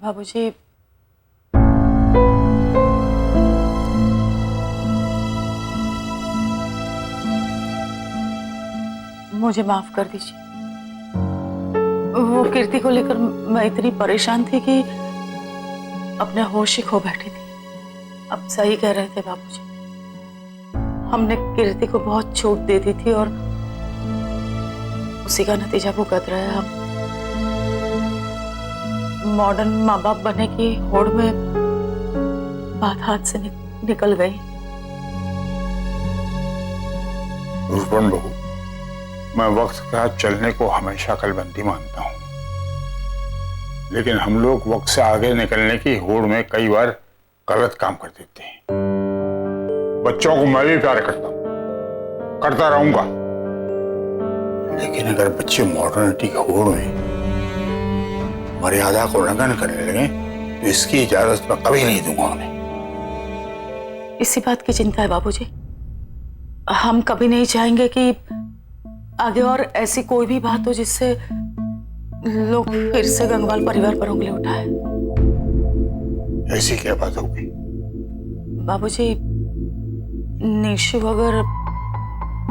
बाबूजी, मुझे माफ कर दीजिए। वो कीर्ति को लेकर मैं इतनी परेशान थी कि अपने होश ही खो बैठी थी। अब सही कह रहे थे बाबूजी, हमने कीर्ति को बहुत छूट दे दी थी और उसी का नतीजा भुगत रहे हैं हम। मॉडर्न माँ बाप बनने की होड़ में बात हाथ से निकल गई। रूपन बहू, मैं वक्त के साथ चलने को हमेशा कलबंदी मानता हूँ, लेकिन हम लोग वक्त से आगे निकलने की होड़ में कई बार गलत काम कर देते हैं। बच्चों को मैं भी प्यार करता हूँ, करता रहूंगा, लेकिन अगर बच्चे मॉडर्निटी की होड़ में मर्यादा को उल्लंघन करने लगे तो इसकी इजाजत मैं कभी नहीं दूंगा उन्हें। इसी बात की चिंता है बाबूजी। हम कभी नहीं चाहेंगे कि आगे और ऐसी कोई भी बात हो जिससे लोग फिर से गंगवाल परिवार पर उंगली उठाए। ऐसी क्या बात होगी? बाबूजी, निशु अगर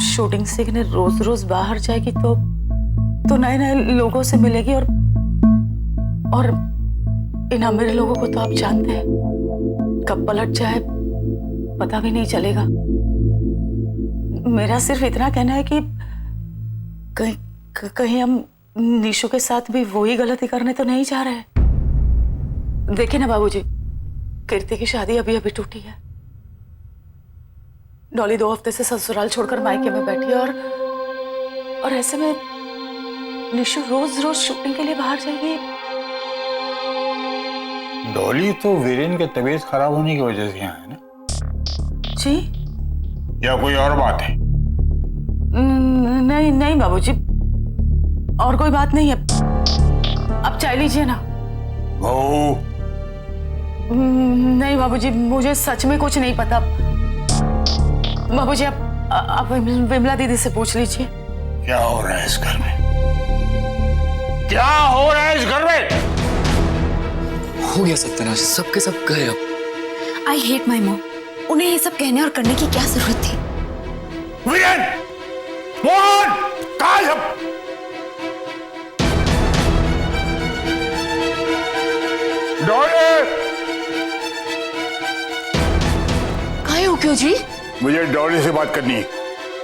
शूटिंग सीखने रोज रोज बाहर जाएगी तो नए नए लोगों से मिलेगी और इन अमीर लोगों को तो आप जानते हैं, कब पलट जाए पता भी नहीं चलेगा। मेरा सिर्फ इतना कहना है कि कहीं हम निशु के साथ भी वही गलती करने तो नहीं जा रहे। देखिए ना बाबूजी, कीर्ति की शादी अभी अभी टूटी है। डॉली 2 हफ्ते से ससुराल छोड़कर मायके में बैठी है और ऐसे में निशु रोज रोज शूटिंग के लिए बाहर जाएगी। डॉली तो वीरेन की तबीयत खराब होने की वजह से यहाँ है ना जी? या कोई और बात है? नहीं नहीं बाबूजी, और कोई बात नहीं है। आप चाय लीजिए ना। नहीं बाबूजी, मुझे सच में कुछ नहीं पता। बाबूजी, आप विमला दीदी से पूछ लीजिए। क्या हो रहा है इस घर में? क्या हो रहा है इस घर में? हो गया सत्यानाश, सबके सब गए अब। I hate my mom. उन्हें ये सब कहने और करने की क्या जरूरत थी? वीरेन, मोहन, कहाँ है सब? डॉली! कहाँ हो क्यों जी? मुझे डॉली से बात करनी है।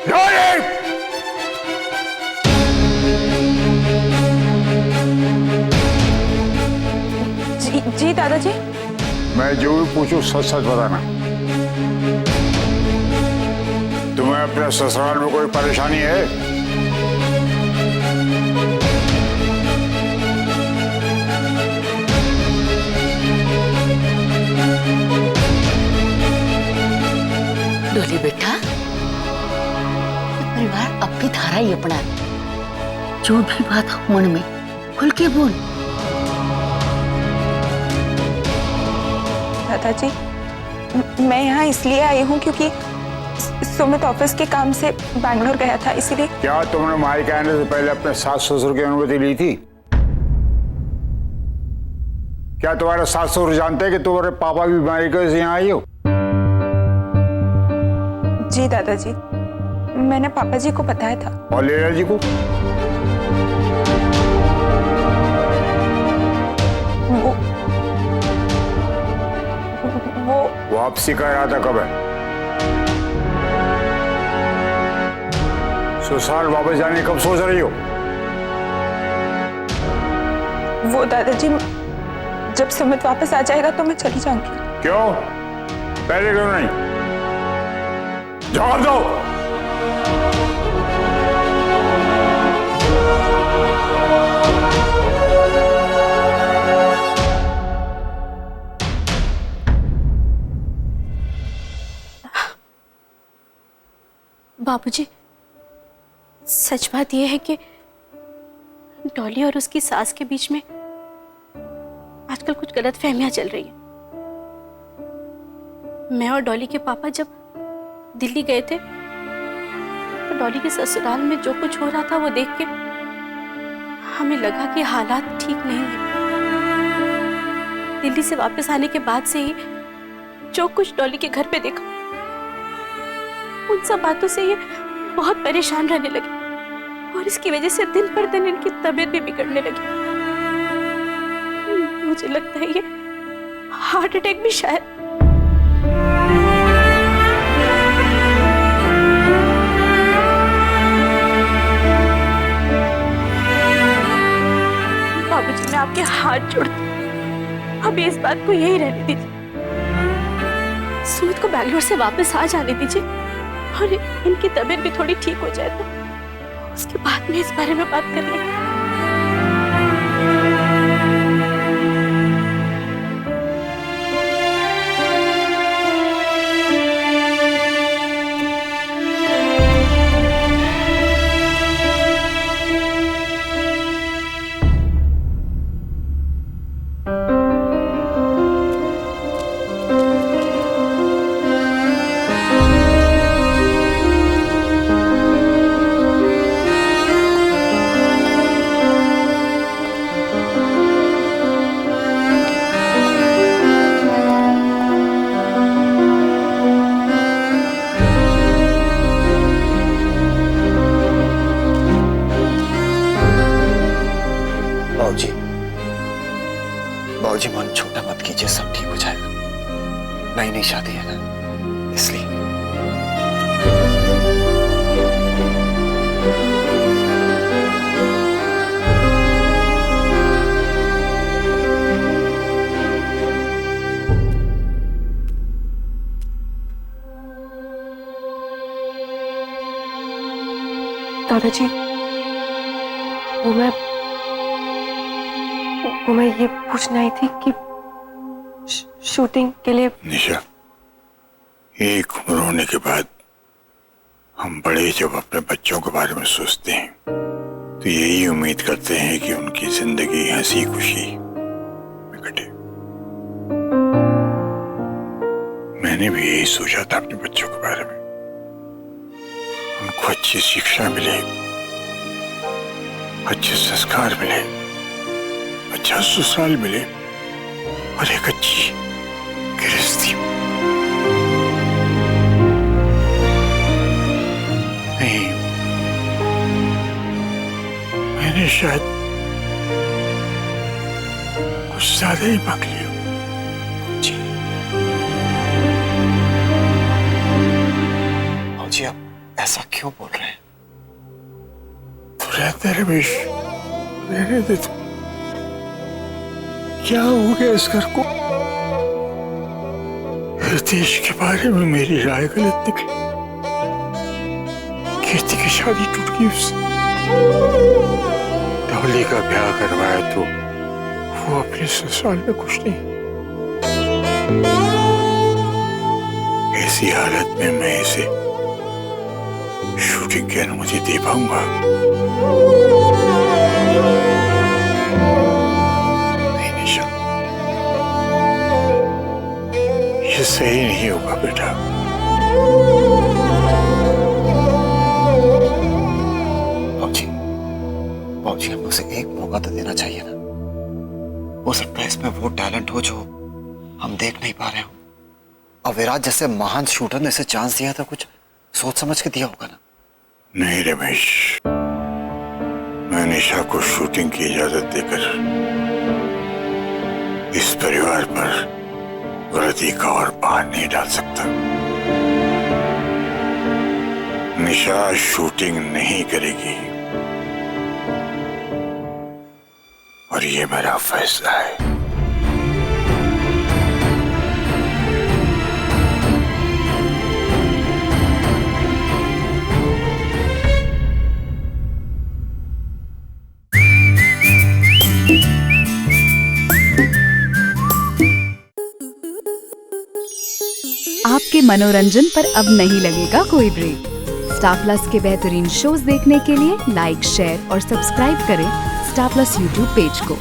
डॉली! जी दादाजी। मैं जो भी पूछूं सच सच बताना। तुम्हें अपने ससुराल में कोई परेशानी है? डोली बेटा, परिवार अब भी धारा ही अपना। जो भी बात हो मन में खुल के बोल। दादाजी, मैं यहाँ इसलिए आई हूँ क्योंकि सुमित ऑफिस के काम से बैंगलोर गया था, इसीलिए। क्या तुमने मायके आने से पहले अपने सास ससुर की अनुमति ली थी? क्या तुम्हारे सास ससुर जानते हैं कि तुम्हारे पापा की बीमारी की वजह से यहाँ आई हो? जी दादाजी, मैंने पापा जी को बताया था। और लीला जी को? वो वापसी का इरादा कब है? ससुराल वापस जाने कब सोच रही हो? वो दादाजी, जब सुमित वापस आ जाएगा तो मैं चली जाऊंगी। क्यों? पहले क्यों नहीं? जवाब दो। बाबूजी, सच बात यह है कि डॉली और उसकी सास के बीच में आजकल कुछ गलतफहमियां चल रही हैं। मैं और डॉली के पापा जब दिल्ली गए थे तो डॉली के ससुराल में जो कुछ हो रहा था वो देख के हमें लगा कि हालात ठीक नहीं है। दिल्ली से वापस आने के बाद से ही जो कुछ डॉली के घर पे देखा, उन सब बातों से ये बहुत परेशान रहने लगी और इसकी वजह से दिन पर दिन इनकी तबीयत भी बिगड़ने लगी। मुझे लगता है ये हार्ट अटैक भी शायद। बाबूजी, मैं आपके हाथ जोड़ती हूँ, अभी इस बात को यही रहने दीजिए। सुमित को बैंगलोर से वापस आ जाने दीजिए और इनकी तबीयत भी थोड़ी ठीक हो जाए तो उसके बाद में इस बारे में बात कर लेंगे। बाबूजी मन छोटा मत कीजिए, सब ठीक हो जाएगा। नई नई शादी है ना, इसलिए। दादाजी, वो मैं ये पूछना ही थी कि शूटिंग के लिए। निशा, एक उम्र होने के बाद हम बड़े जब अपने बच्चों के बारे में सोचते हैं तो यही उम्मीद करते हैं कि उनकी जिंदगी हंसी खुशी में कटे। मैंने भी यही सोचा था अपने बच्चों के बारे में, उनको अच्छी शिक्षा मिले, अच्छे संस्कार मिले, अच्छा ससुराल मिले और एक अच्छी गृहस्थी। नहीं, मैंने शायद कुछ ज्यादा ही मांग लिया। जी बाबूजी, आप ऐसा क्यों बोल रहे हैं? तो रहते रमेश, रहने दे। तू क्या हो गया इस घर को? रितेश के बारे में मेरी राय गलत निकली, कीर्ति की शादी टूट गई उससे। डॉली का ब्याह करवाया तो वो अपने ससुराल में खुश नहीं। ऐसी हालत में मैं इसे शूटिंग की अनुमति दे पाऊंगा? ये सही नहीं होगा बेटा। बाबूजी, हमें उसे एक मौका तो देना चाहिए ना। हो सकता है इसमें वो टैलेंट हो जो हम देख नहीं पा रहे हो। और विराट जैसे महान शूटर ने इसे चांस दिया था, कुछ सोच समझ के दिया होगा ना। नहीं रमेश, मैं निशा को शूटिंग की इजाजत देकर इस परिवार पर गलती का और बाहर नहीं डाल सकता। निशा शूटिंग नहीं करेगी और ये मेरा फैसला है। आपके मनोरंजन पर अब नहीं लगेगा कोई ब्रेक। स्टार प्लस के बेहतरीन शोज देखने के लिए लाइक, शेयर और सब्सक्राइब करें स्टार प्लस यूट्यूब पेज को।